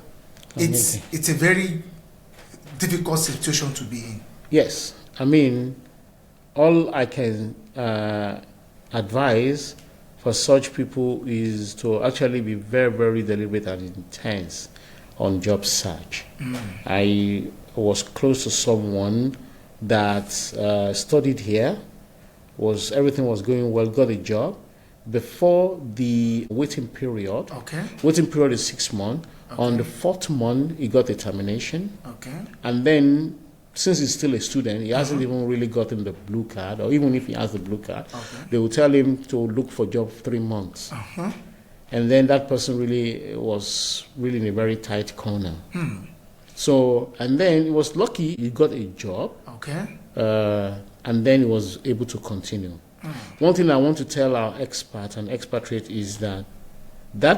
it's a very difficult situation to be in. Yes. I mean, all I can advise for such people is to actually be very, very deliberate and intense on job search. I was close to someone that studied here, everything was going well, got a job. Before the waiting period, waiting period is 6 months. On the 4th month, he got a termination. And then, since he's still a student, he hasn't even really gotten the blue card, or even if he has the blue card, they will tell him to look for a job 3 months. And then that person was really in a very tight corner. So, and then he was lucky he got a job. And then he was able to continue. One thing I want to tell our expat and expatriate is that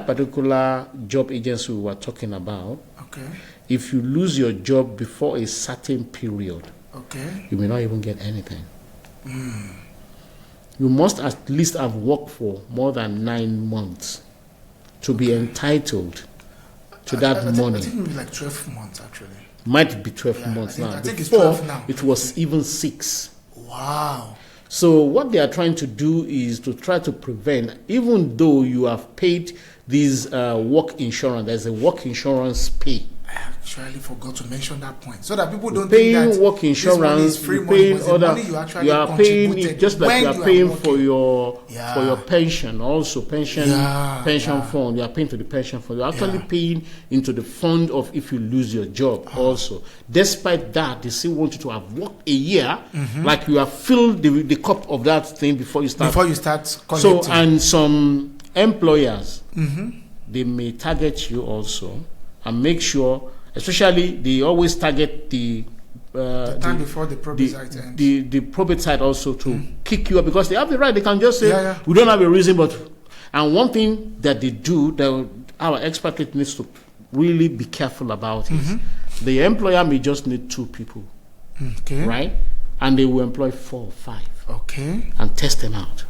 particular job agency we were talking about, if you lose your job before a certain period, you may not even get anything. You must at least have worked for more than 9 months to be entitled to that money. I think maybe like 12 months actually. Might be 12 months now. I think it's Before, 12 now. it was even 6. Wow. So what they are trying to do is to try to prevent, even though you have paid this work insurance, there's a work insurance pay. I actually forgot to mention that point, so that people don't think that work insurance, free paying money, other, you are paying it just like you are paying for your pension, also pension fund. You are paying to the pension fund. You are actually paying into the fund of if you lose your job also. Despite that, they still want you to have worked a year, like you have filled the cup of that thing before you start. Collecting. So, and some employers, they may target you also and make sure, especially they always target the time before the probate side ends. The probate side also to kick you up, because they have the right. They can just say we don't have a reason, but and one thing that they do that our expatriate needs to really be careful about is the employer may just need 2 people, right, and they will employ 4 or 5, and test them out.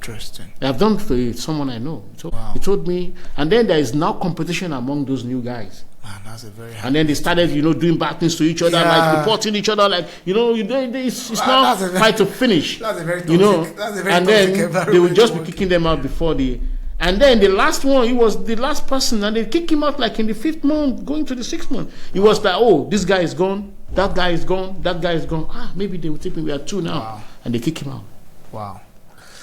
Interesting. I've done for someone I know. So he told me, and then there is now competition among those new guys. Man, that's a very. And then they started, doing bad things to each other, like reporting each other, like it's now fight to finish. That's a very toxic. That's a very and then they will just be kicking them out before the. And then the last one, he was the last person, and they kick him out like in the 5th month, going to the 6th month. He was like, oh, this guy is gone, that guy is gone, that guy is gone. Maybe they will take me. We are 2 now, and they kick him out. Wow.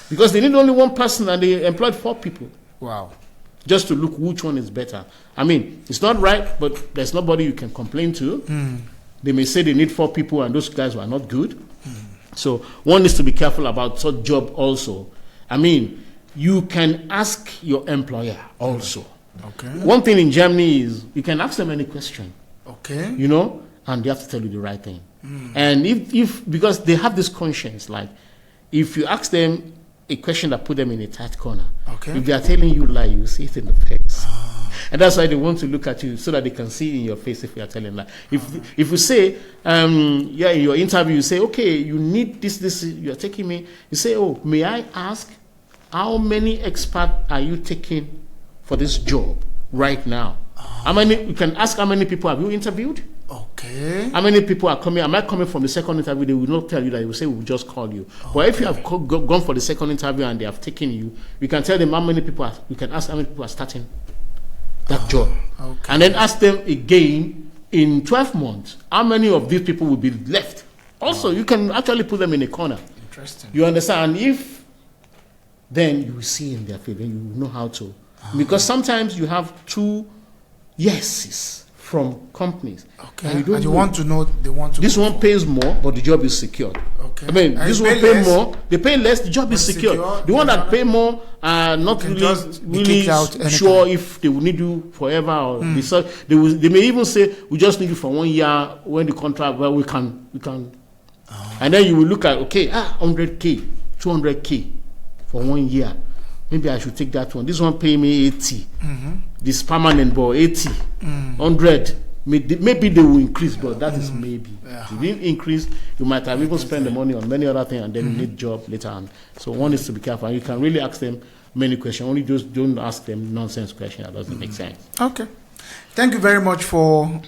Because they need only 1 person and they employed 4 people. Wow. Just to look which one is better. I mean, it's not right, but there's nobody you can complain to. They may say they need 4 people and those guys were not good. So one needs to be careful about such job also. I mean, you can ask your employer also. One thing in Germany is you can ask them any question. And they have to tell you the right thing. And if because they have this conscience, like if you ask them a question that put them in a tight corner. If they are telling you lie, you see it in the face. And that's why they want to look at you so that they can see in your face if you are telling lie. If you say, in your interview, you say, okay, you need this, you are taking me. You say, oh, may I ask, how many expats are you taking for this job right now? You can ask how many people have you interviewed? How many people are coming? Am I coming from the second interview? They will not tell you that. They will say, we'll just call you. But if you have gone for the second interview and they have taken you, you can tell them how many people you can ask how many people are starting that job. And then ask them again in 12 months, how many of these people will be left? Also, you can actually put them in a corner. Interesting. You understand? And if then you will see in their face, then you will know how to. Because sometimes you have 2 yeses from companies. And you want to know, they want to. This one pays more, but the job is secured. I mean, this one pay more, they pay less, the job is secured. The one that pay more are not really sure if they will need you forever or they may even say we just need you for 1 year when the contract we can. And then you will look at 100K, 200K for 1 year. maybe I should take that one. This one pay me 80. This permanent, but 80, 100. Maybe they will increase, but that is maybe. If you didn't increase, you might have even spent the money on many other things and then you need job later on. So one is to be careful. And you can really ask them many questions. Only just don't ask them nonsense questions. That doesn't make sense. Okay. Thank you very much for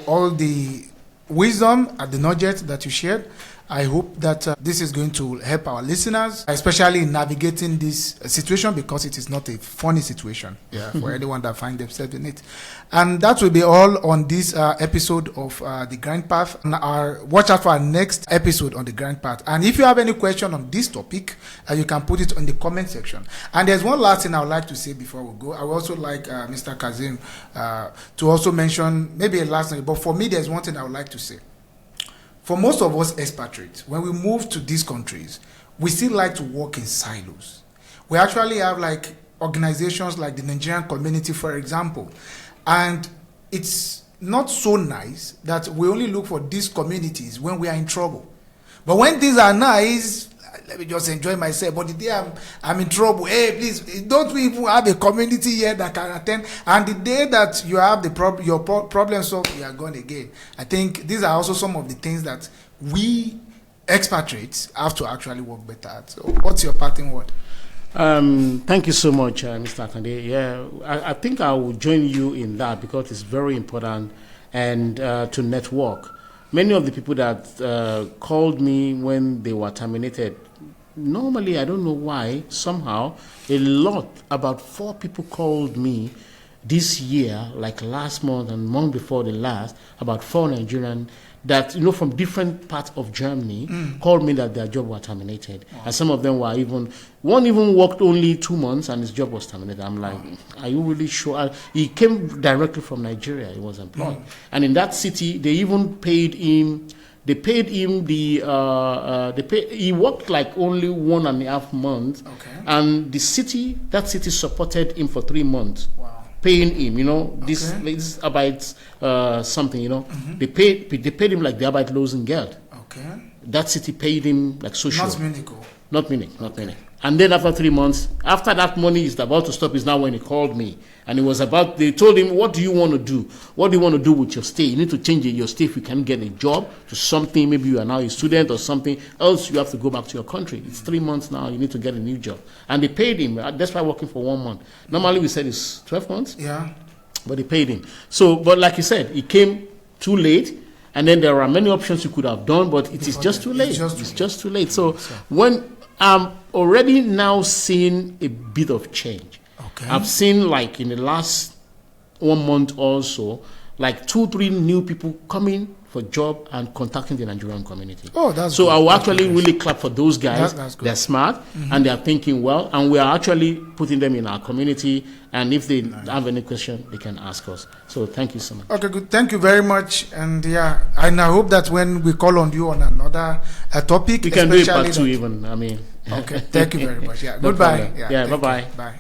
all the wisdom and the knowledge that you shared. I hope that this is going to help our listeners, especially in navigating this situation, because it is not a funny situation for anyone that finds themselves in it. And that will be all on this episode of The Grind Path. And watch out for our next episode on The Grind Path. And if you have any question on this topic, you can put it in the comment section. And there's one last thing I would like to say before we go. I would also like Mr. Kazim to also mention maybe a last thing, but for me, there's one thing I would like to say. For most of us expatriates, when we move to these countries, we still like to work in silos. We actually have like organizations like the Nigerian Community, for example, and it's not so nice that we only look for these communities when we are in trouble. But when things are nice, let me just enjoy myself. But the day I'm in trouble, hey, please, don't we even have a community here that can attend? And the day that you have your problem solved, you are gone again. I think these are also some of the things that we expatriates have to actually work better at. So what's your parting word? Thank you so much, Mr. Akande. Yeah, I think I will join you in that because it's very important and to network. Many of the people that called me when they were terminated, normally, I don't know why, somehow, about 4 people called me this year, like last month and month before the last, about 4 Nigerian that, from different parts of Germany called me that their job was terminated. Wow. And some of them were one even worked only 2 months and his job was terminated. I'm like, are you really sure? He came directly from Nigeria. He was employed. And in that city, they even paid him. They paid him he worked like only 1.5 months. Okay. And that city supported him for 3 months. Wow. Paying him, this is Arbeit something, They paid him like the Arbeit Losengeld. Okay. That city paid him like social. Not Munich. And then after 3 months, after that money is about to stop, is now when he called me. And they told him, what do you want to do? What do you want to do with your stay? You need to change your stay if you can get a job to something. Maybe you are now a student or something. Else you have to go back to your country. It's 3 months now. You need to get a new job. And they paid him. That's why working for 1 month. Normally we said it's 12 months. Yeah. But they paid him. So, but like you said, he came too late. And then there are many options you could have done, but it is just too late. It's just too late. So when I'm already now seeing a bit of change. Okay. I've seen like in the last 1 month or so, like 2-3 new people coming for job and contacting the Nigerian community. Oh, that's so good. I will actually really clap for those guys. That's good. They're smart and they're thinking well, and we are actually putting them in our community. And if they have any question, they can ask us. So thank you so much. Okay, good. Thank you very much. And and I hope that when we call on you on another topic, we can do it part 2 even. Okay. Thank you very much. Yeah. Goodbye. Bye-bye. Bye.